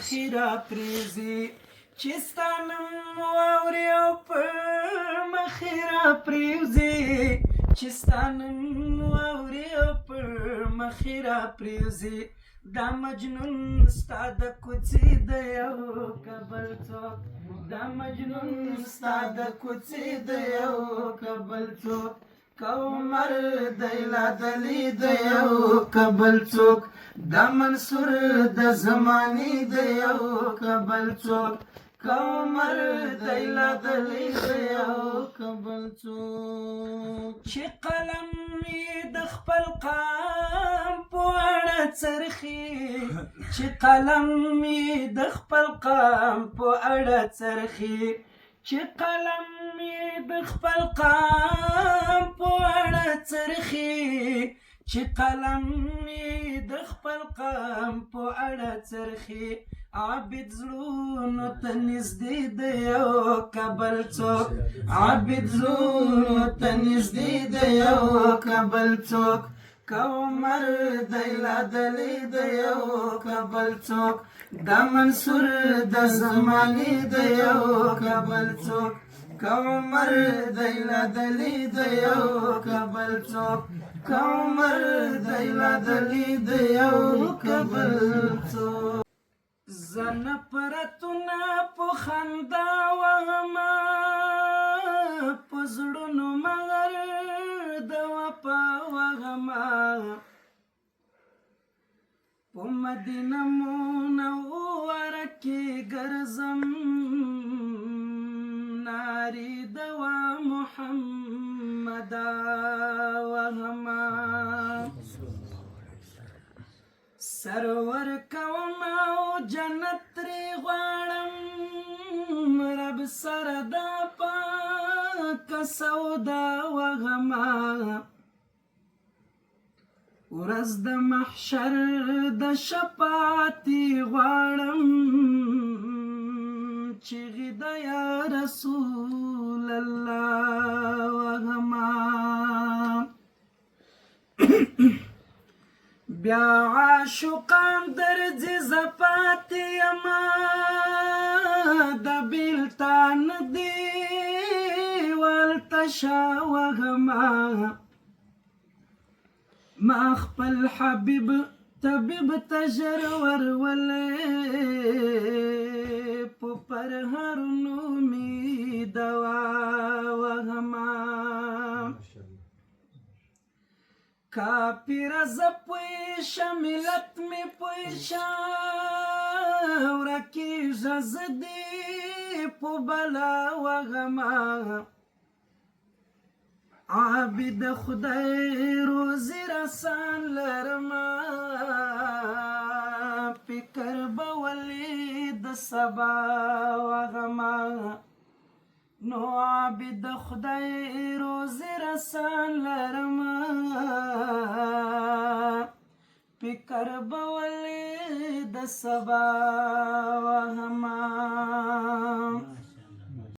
خیرا پریزي چې ستا نوم واوري او پر مخیرا پریوزي چې ستا نوم واوري او پر مخیرا پریوزي دا مجنون ستا د کوڅې د یو کبل څوک دا مجنون ستا د کوڅې د یو کبل څوک کومر دیلا دلی د یو کبل څوک دا منصور د زمانی د یو کبل څوک کومر دیلا دلی د یو کبل څوک چې قلم یې د خپل قام په اړه څرخي چې قلم یې د خپل قام په اړه څرخي چې قلم یې د خپل قام په اړه څرخي چې قلم یې د خپل قام په اړه څرخي عابد زړونو ته نږدې د یو کبل څوک عابد زړونو ته نږدې د یو کبل څوک کومر دیلا دلی د یو کبل څوک دا منصور د زمانی د یو کبل څوک کومر دیلا دلی د یو کبل څوک کومر دیلا دلی د یو کبل څوک زن پرتونه په خندا وهمه په زړونو مگر د وفا وهمه په مدینه منوره کې ګرځم ناري دوا محمدا وهمه سرور کوم او جنت ترې غواړم رب سره دا پاکه سودا وهمه ورځ د محشر د شفاعتي غواړم چیغې د یا رسول الله وهمه بیا عاشقان درځي زه پاتې یمه د بېلتان دیوال تشه وهمه ما خپل حبیب طبیب ته ژر ورولې په پرهرونو مې دوا وهمه کافر زه پوهېږم ملت مې پوهېږم ورکېږه زه دې په بلا وهمه عابد خدای روزي رسان لرمه فکر به ولې د سبا وهمه نو عابد خدای روزي رسان لرمه فکر به ولې د سبا وهمه